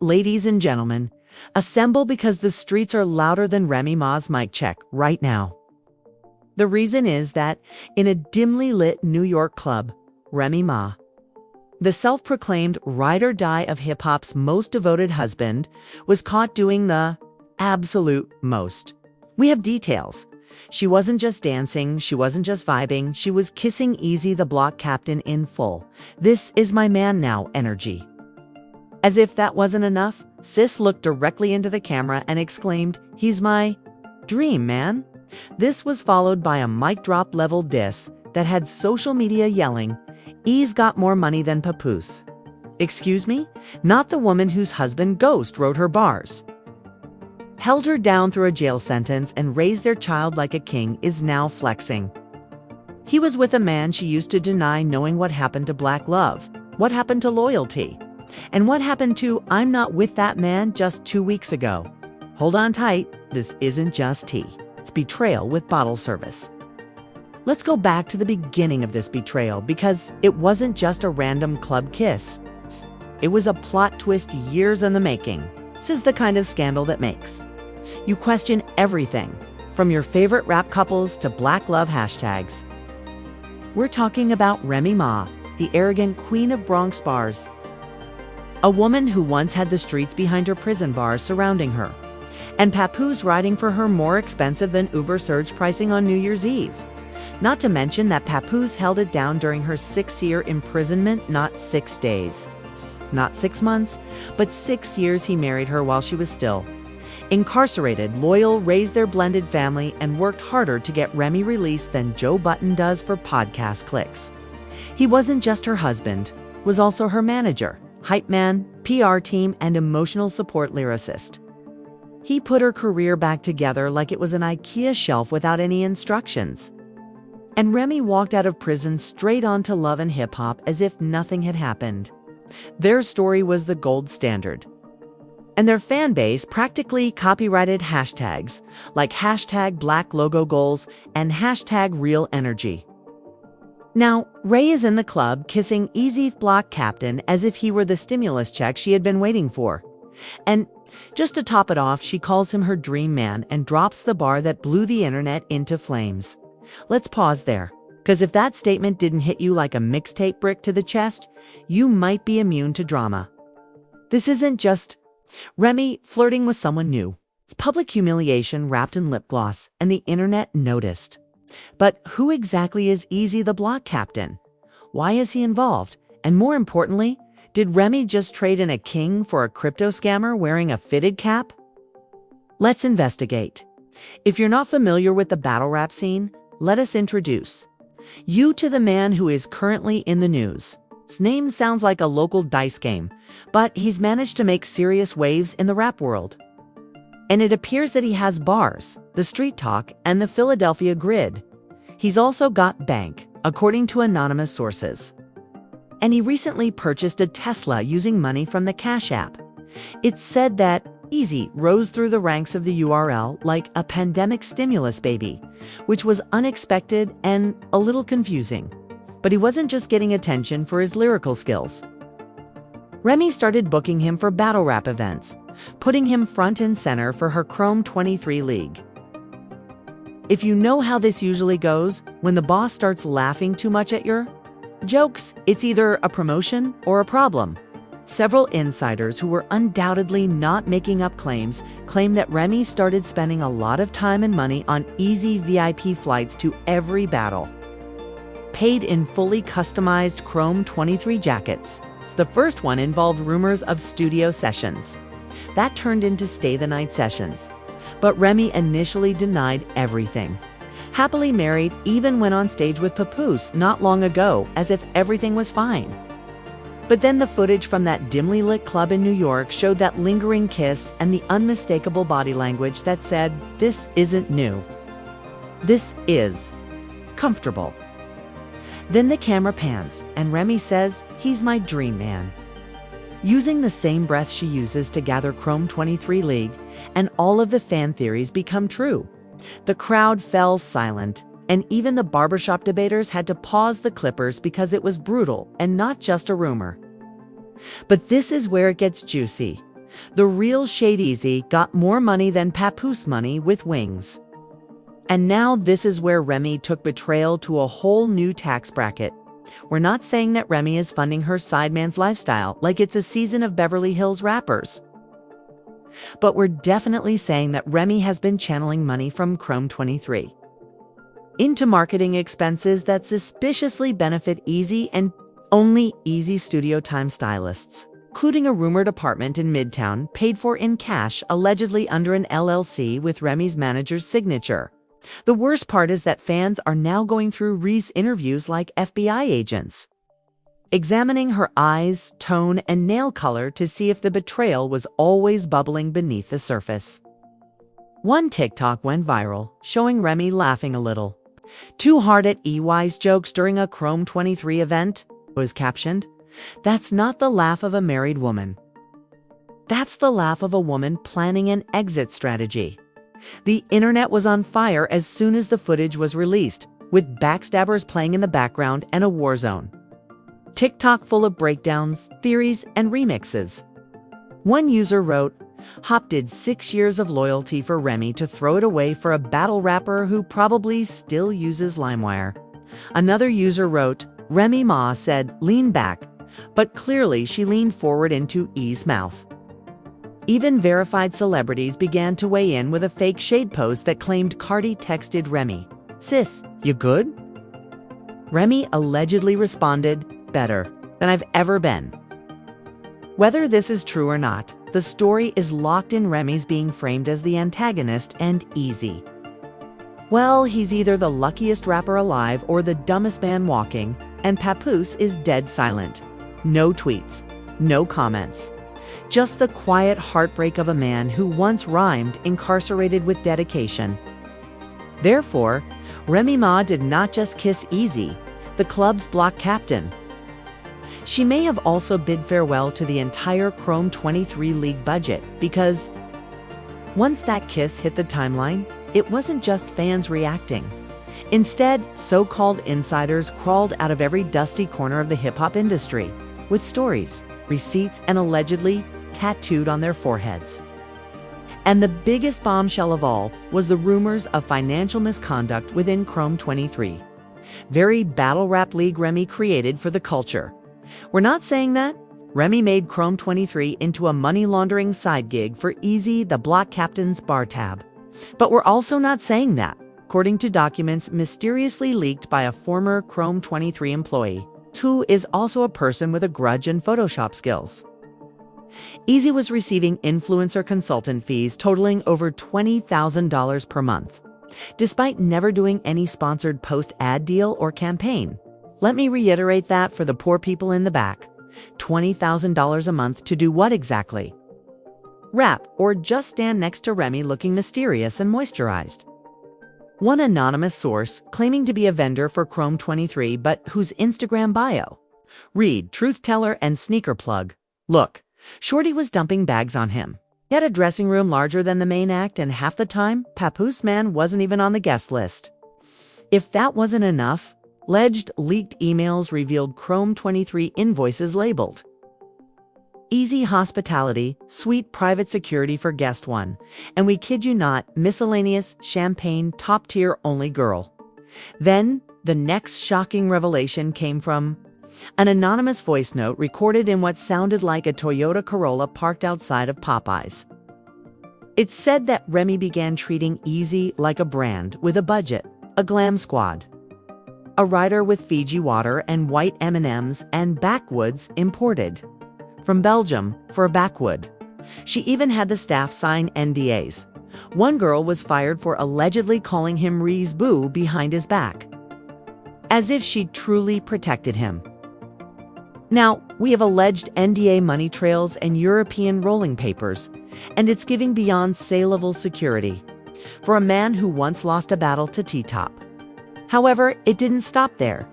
ladies and gentlemen, assemble because the streets are louder than Remy Ma's mic check right now. The reason is that in a dimly lit New York club, Remy Ma, the self-proclaimed ride-or-die of hip-hop's most devoted husband, was caught doing the absolute most. We have details. She wasn't just dancing, she wasn't just vibing, she was kissing Eazy the block captain in full. "This is my man now" energy. As if that wasn't enough, Sis looked directly into the camera and exclaimed, "He's my dream man." This was followed by a mic drop level diss that had social media yelling, "Eazy got more money than Papoose." Excuse me? Not the woman whose husband Ghost wrote her bars, held her down through a jail sentence, and raised their child like a king, is now flexing. He was with a man she used to deny knowing. What happened to black love? What happened to loyalty? And what happened to "I'm not with that man" just 2 weeks ago? Hold on tight, this isn't just tea. It's betrayal with bottle service. Let's go back to the beginning of this betrayal, because it wasn't just a random club kiss. It was a plot twist years in the making. This is the kind of scandal that makes you question everything, from your favorite rap couples to black love hashtags. We're talking about Remy Ma, the arrogant queen of Bronx bars. A woman who once had the streets behind her prison bars surrounding her, and Papoose riding for her more expensive than Uber surge pricing on New Year's Eve. Not to mention that Papoose held it down during her 6-year imprisonment, not 6 days, not 6 months, but 6 years. He married her while she was still incarcerated, loyal, raised their blended family, and worked harder to get Remy released than Joe Button does for podcast clicks. He wasn't just her husband, was also her manager, hype man, PR team, and emotional support lyricist. He put her career back together like it was an IKEA shelf without any instructions. And Remy walked out of prison straight onto love and hip-hop as if nothing had happened. Their story was the gold standard. And their fan base practically copyrighted hashtags like hashtag Black Logo Goals and hashtag Real Energy. Now, Ray is in the club kissing Eazy block captain as if he were the stimulus check she had been waiting for. And just to top it off, she calls him her dream man and drops the bar that blew the internet into flames. Let's pause there, because if that statement didn't hit you like a mixtape brick to the chest, you might be immune to drama. This isn't just Remy flirting with someone new. It's public humiliation wrapped in lip gloss, and the internet noticed. But who exactly is Eazy the block captain? Why is he involved? And more importantly, did Remy just trade in a king for a crypto scammer wearing a fitted cap? Let's investigate. If you're not familiar with the battle rap scene, let us introduce you to the man who is currently in the news. His name sounds like a local dice game, but he's managed to make serious waves in the rap world. And it appears that he has bars, the street talk, and the Philadelphia grid. He's also got bank, according to anonymous sources. And he recently purchased a Tesla using money from the Cash App. It's said that Eazy rose through the ranks of the URL like a pandemic stimulus baby, which was unexpected and a little confusing. But he wasn't just getting attention for his lyrical skills. Remy started booking him for battle rap events, putting him front and center for her Chrome 23 League. If you know how this usually goes, when the boss starts laughing too much at your jokes, it's either a promotion or a problem. Several insiders who were undoubtedly not making up claims claim that Remy started spending a lot of time and money on Eazy VIP flights to every battle, paid in fully customized Chrome 23 jackets. The first one involved rumors of studio sessions. That turned into stay the night sessions. But Remy initially denied everything. Happily married, even went on stage with Papoose not long ago as if everything was fine. But then the footage from that dimly lit club in New York showed that lingering kiss and the unmistakable body language that said, "This isn't new. This is comfortable." Then the camera pans, and Remy says, "He's my dream man," using the same breath she uses to gather Chrome 23 League, and all of the fan theories become true. The crowd fell silent, and even the barbershop debaters had to pause the clippers because it was brutal and not just a rumor. But this is where it gets juicy. The real Shade Eazy got more money than Papoose money with wings. And now this is where Remy took betrayal to a whole new tax bracket. We're not saying that Remy is funding her sideman's lifestyle like it's a season of Beverly Hills Rappers. But we're definitely saying that Remy has been channeling money from Chrome 23 into marketing expenses that suspiciously benefit Eazy and only Eazy studio time stylists, including a rumored apartment in Midtown paid for in cash, allegedly under an LLC with Remy's manager's signature. The worst part is that fans are now going through Ree's interviews like FBI agents, examining her eyes, tone, and nail color to see if the betrayal was always bubbling beneath the surface. One TikTok went viral, showing Remy laughing a little too hard at EY's jokes during a Chrome 23 event. Was captioned, "That's not the laugh of a married woman. That's the laugh of a woman planning an exit strategy." The internet was on fire as soon as the footage was released, with backstabbers playing in the background and a war zone. TikTok full of breakdowns, theories, and remixes. One user wrote, "Hop did 6 years of loyalty for Remy to throw it away for a battle rapper who probably still uses LimeWire." Another user wrote, "Remy Ma said, 'Lean back,' but clearly she leaned forward into E's mouth." Even verified celebrities began to weigh in with a fake shade post that claimed Cardi texted Remy, "Sis, you good?" Remy allegedly responded, "Better than I've ever been." Whether this is true or not, the story is locked in Remy's being framed as the antagonist and Eazy. Well, he's either the luckiest rapper alive or the dumbest man walking, and Papoose is dead silent. No tweets, no comments. Just the quiet heartbreak of a man who once rhymed incarcerated with dedication. Therefore, Remy Ma did not just kiss Eazy, the club's block captain. She may have also bid farewell to the entire Chrome 23 league budget because once that kiss hit the timeline, it wasn't just fans reacting. Instead, so-called insiders crawled out of every dusty corner of the hip-hop industry with stories, receipts, and allegedly tattooed on their foreheads. And the biggest bombshell of all was the rumors of financial misconduct within Chrome 23. Very battle rap league Remy created for the culture. We're not saying that. Remy made Chrome 23 into a money laundering side gig for Eazy, the block captain's bar tab. But we're also not saying that, according to documents mysteriously leaked by a former Chrome 23 employee, who is also a person with a grudge and Photoshop skills. Eazy was receiving influencer consultant fees totaling over $20,000 per month, despite never doing any sponsored post-ad deal or campaign. Let me reiterate that for the poor people in the back. $20,000 a month to do what exactly? Rap or just stand next to Remy looking mysterious and moisturized? One anonymous source, claiming to be a vendor for Chrome 23 but whose Instagram bio read truth teller and sneaker plug. Look, Shorty was dumping bags on him. He had a dressing room larger than the main act, and half the time, Papoose man wasn't even on the guest list. If that wasn't enough, alleged leaked emails revealed Chrome 23 invoices labeled Eazy Hospitality, Suite Private Security for Guest 1, and we kid you not, miscellaneous, champagne, top-tier only girl. Then, the next shocking revelation came from an anonymous voice note recorded in what sounded like a Toyota Corolla parked outside of Popeyes. It said that Remy began treating Eazy like a brand with a budget, a glam squad, a rider with Fiji water and white M&Ms and backwoods imported from Belgium for a backwood. She even had the staff sign NDAs. One girl was fired for allegedly calling him Ree's boo behind his back, as if she truly protected him. Now, we have alleged NDA money trails and European rolling papers, and it's giving beyond say-level security for a man who once lost a battle to T-Top. However, it didn't stop there.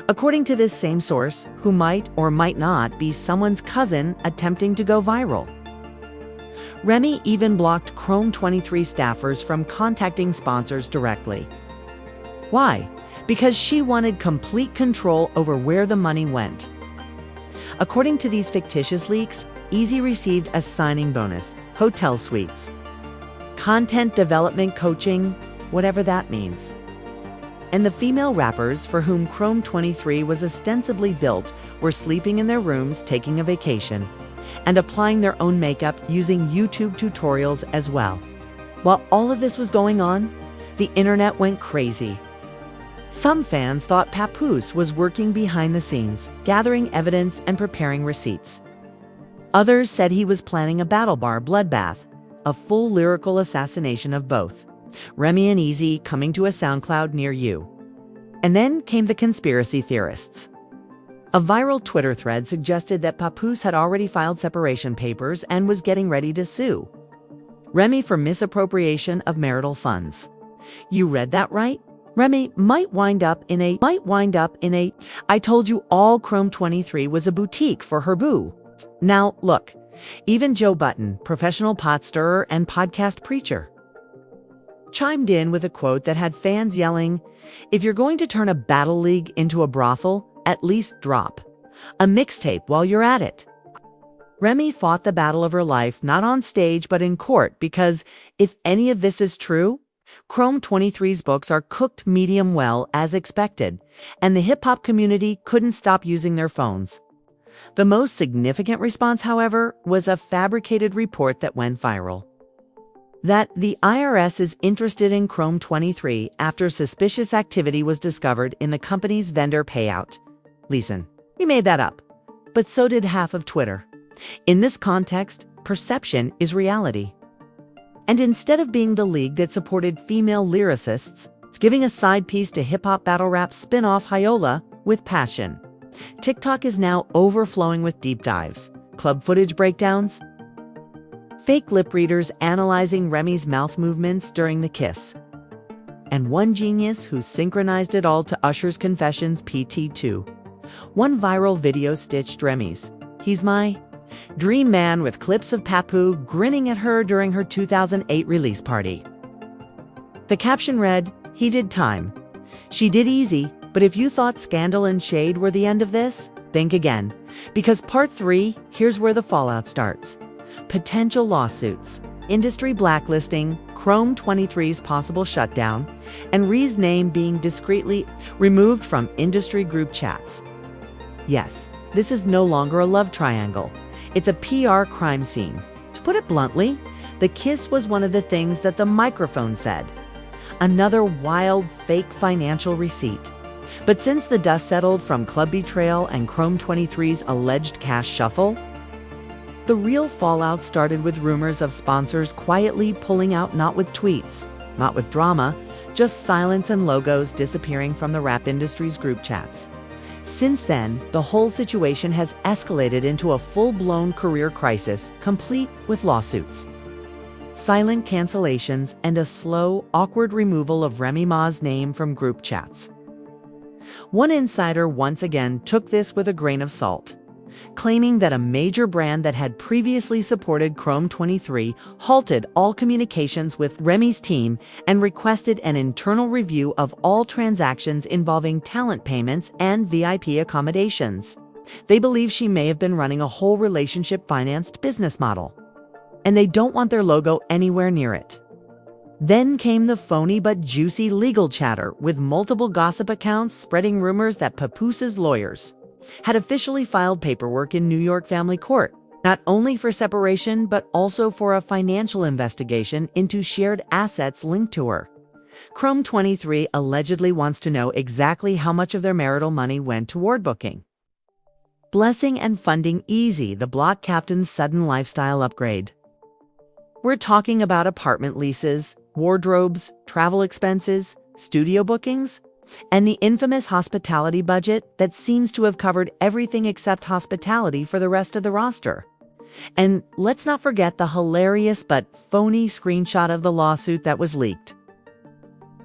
According to this same source, who might or might not be someone's cousin attempting to go viral, Remy even blocked Chrome 23 staffers from contacting sponsors directly. Why? Because she wanted complete control over where the money went. According to these fictitious leaks, Eazy received a signing bonus, hotel suites, content development coaching, whatever that means. And the female rappers for whom Chrome 23 was ostensibly built were sleeping in their rooms, taking a vacation, and applying their own makeup using YouTube tutorials as well. While all of this was going on, the internet went crazy. Some fans thought Papoose was working behind the scenes, gathering evidence and preparing receipts. Others said he was planning a battle bar bloodbath, a full lyrical assassination of both, Remy and Eazy coming to a SoundCloud near you. And then came the conspiracy theorists. A viral Twitter thread suggested that Papoose had already filed separation papers and was getting ready to sue Remy for misappropriation of marital funds. You read that right? Remy might wind up in a I told you all Chrome 23 was a boutique for her boo. Now, look, even Joe Button, professional pot stirrer and podcast preacher, chimed in with a quote that had fans yelling, "If you're going to turn a battle league into a brothel, at least drop a mixtape while you're at it." Remy fought the battle of her life not on stage but in court because, if any of this is true, Chrome 23's books are cooked medium well as expected, and the hip-hop community couldn't stop using their phones. The most significant response, however, was a fabricated report that went viral. That the IRS is interested in Chrome 23 after suspicious activity was discovered in the company's vendor payout. Listen, we made that up, but so did half of Twitter. In this context, perception is reality. And instead of being the league that supported female lyricists, it's giving a side piece to hip-hop battle rap spin-off Hyola with passion. TikTok is now overflowing with deep dives, club footage breakdowns, fake lip readers analyzing Remy's mouth movements during the kiss, and one genius who synchronized it all to Usher's Confessions PT2. One viral video stitched Remy's "He's My Dream Man" with clips of Papoose grinning at her during her 2008 release party. The caption read, "He did time. She did easy, but if you thought scandal and shade were the end of this, think again. Because part 3, here's where the fallout starts. Potential lawsuits, industry blacklisting, Chrome 23's possible shutdown, and Rhee's name being discreetly removed from industry group chats. Yes, this is no longer a love triangle. It's a PR crime scene. To put it bluntly, the kiss was one of the things that the microphone said. Another wild, fake financial receipt. But since the dust settled from club betrayal and Chrome 23's alleged cash shuffle, the real fallout started with rumors of sponsors quietly pulling out, not with tweets, not with drama, just silence and logos disappearing from the rap industry's group chats. Since then, the whole situation has escalated into a full-blown career crisis, complete with lawsuits, silent cancellations, and a slow, awkward removal of Remy Ma's name from group chats. One insider once again took this with a grain of salt, claiming that a major brand that had previously supported Chrome 23 halted all communications with Remy's team and requested an internal review of all transactions involving talent payments and VIP accommodations. They believe she may have been running a whole relationship-financed business model, and they don't want their logo anywhere near it. Then came the phony but juicy legal chatter, with multiple gossip accounts spreading rumors that Papoose's lawyers had officially filed paperwork in New York family court, not only for separation but also for a financial investigation into shared assets linked to her. Chrome 23 allegedly wants to know exactly how much of their marital money went toward booking, blessing, and funding Eazy, the block captain's sudden lifestyle upgrade. We're talking about apartment leases, wardrobes, travel expenses, studio bookings, and the infamous hospitality budget that seems to have covered everything except hospitality for the rest of the roster. And let's not forget the hilarious but phony screenshot of the lawsuit that was leaked,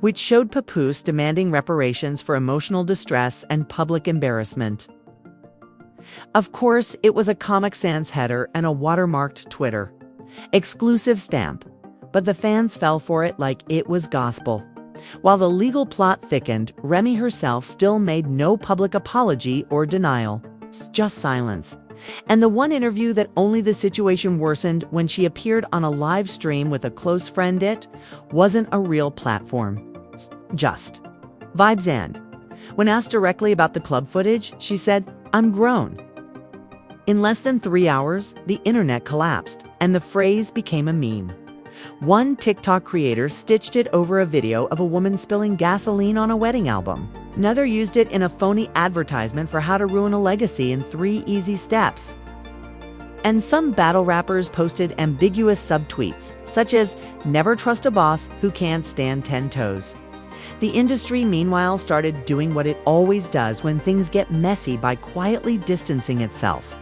which showed Papoose demanding reparations for emotional distress and public embarrassment. Of course, it was a Comic Sans header and a watermarked Twitter exclusive stamp, but the fans fell for it like it was gospel. While the legal plot thickened, Remy herself still made no public apology or denial, just silence. And the one interview that only the situation worsened when she appeared on a live stream with a close friend, it wasn't a real platform. Just vibes. And when asked directly about the club footage, she said, "I'm grown." In less than 3 hours, the internet collapsed, and the phrase became a meme. One TikTok creator stitched it over a video of a woman spilling gasoline on a wedding album. Another used it in a phony advertisement for how to ruin a legacy in 3 easy steps. And some battle rappers posted ambiguous subtweets, such as, "Never trust a boss who can't stand 10 toes." The industry, meanwhile, started doing what it always does when things get messy by quietly distancing itself.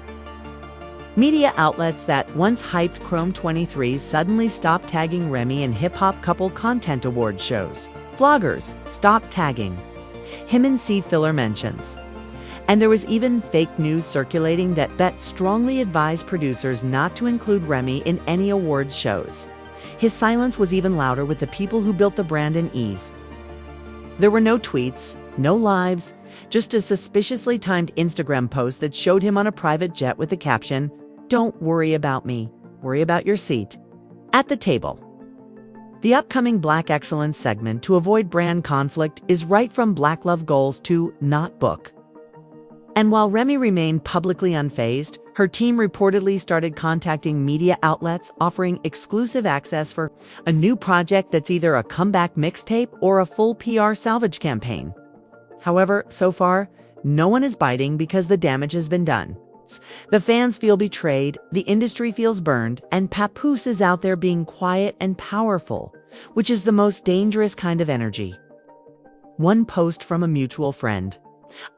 Media outlets that once hyped Chrome 23 suddenly stopped tagging Remy in hip-hop couple content award shows. Vloggers stopped tagging him in C-filler mentions. And there was even fake news circulating that Bet strongly advised producers not to include Remy in any awards shows. His silence was even louder with the people who built the brand and Eazy. There were no tweets, no lives, just a suspiciously timed Instagram post that showed him on a private jet with the caption, "Don't worry about me, worry about your seat at the table." The upcoming Black Excellence segment, to avoid brand conflict, is right from Black Love Goals to not book. And while Remy remained publicly unfazed, her team reportedly started contacting media outlets offering exclusive access for a new project that's either a comeback mixtape or a full PR salvage campaign. However, so far, no one is biting because the damage has been done. The fans feel betrayed, the industry feels burned, and Papoose is out there being quiet and powerful, which is the most dangerous kind of energy. One post from a mutual friend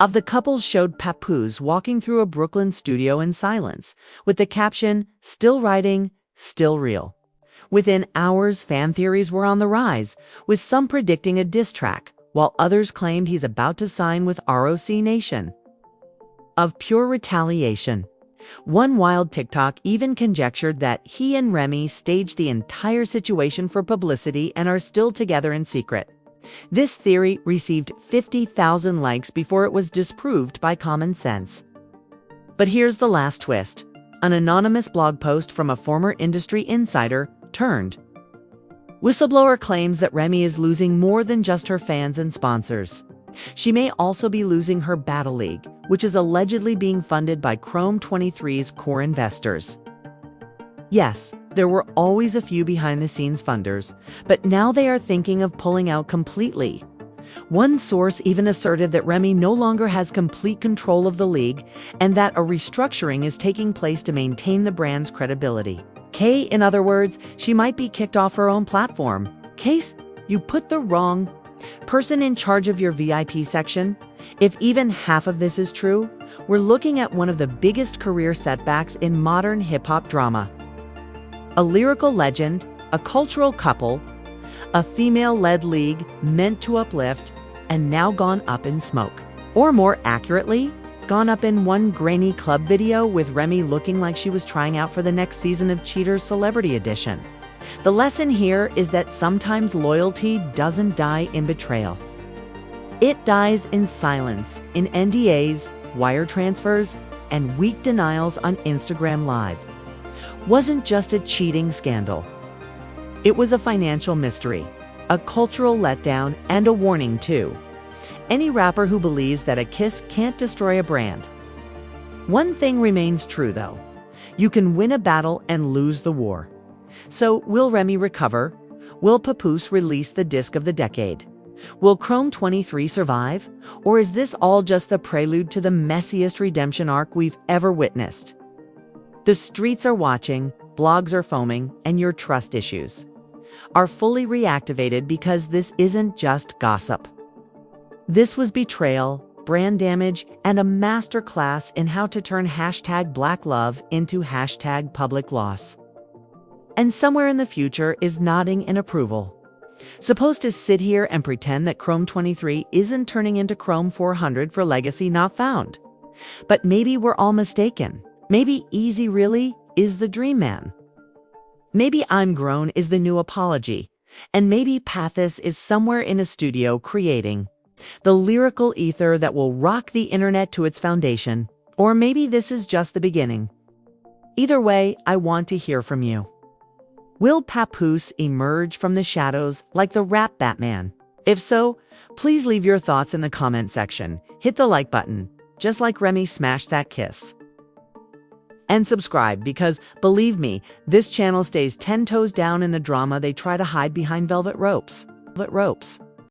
of the couple showed Papoose walking through a Brooklyn studio in silence, with the caption, "Still writing, still real." Within hours, fan theories were on the rise, with some predicting a diss track, while others claimed he's about to sign with ROC Nation. Of pure retaliation. One wild TikTok even conjectured that he and Remy staged the entire situation for publicity and are still together in secret. This theory received 50,000 likes before it was disproved by common sense. But here's the last twist. An anonymous blog post from a former industry insider turned whistleblower claims that Remy is losing more than just her fans and sponsors. She may also be losing her Battle League, which is allegedly being funded by Chrome 23's core investors. Yes, there were always a few behind-the-scenes funders, but now they are thinking of pulling out completely. One source even asserted that Remy no longer has complete control of the league and that a restructuring is taking place to maintain the brand's credibility. In other words, she might be kicked off her own platform. Case, you put the wrong person in charge of your VIP section. If even half of this is true, we're looking at one of the biggest career setbacks in modern hip-hop drama. A lyrical legend, a cultural couple, a female-led league meant to uplift, and now gone up in smoke. Or more accurately, it's gone up in one grainy club video with Remy looking like she was trying out for the next season of Cheater's Celebrity Edition. The lesson here is that sometimes loyalty doesn't die in betrayal. It dies in silence, in NDAs, wire transfers, and weak denials on Instagram Live. Wasn't just a cheating scandal. It was a financial mystery, a cultural letdown, and a warning too. Any rapper who believes that a kiss can't destroy a brand. One thing remains true though. You can win a battle and lose the war. So will Remy recover? Will Papoose release the disc of the decade? Will Chrome 23 survive? Or is this all just the prelude to the messiest redemption arc we've ever witnessed? The streets are watching, blogs are foaming, and your trust issues are fully reactivated because this isn't just gossip. This was betrayal, brand damage, and a masterclass in how to turn #BlackLove into #public loss. And somewhere in the future is nodding in approval. Supposed to sit here and pretend that Chrome 23 isn't turning into Chrome 400 for legacy not found. But maybe we're all mistaken. Maybe Eazy really is the dream man. Maybe I'm Grown is the new apology. And maybe Papoose is somewhere in a studio creating the lyrical ether that will rock the internet to its foundation. Or maybe this is just the beginning. Either way, I want to hear from you. Will Papoose emerge from the shadows like the rap Batman? If so, please leave your thoughts in the comment section. Hit the like button, just like Remy smashed that kiss. And subscribe because, believe me, this channel stays 10 toes down in the drama they try to hide behind velvet ropes.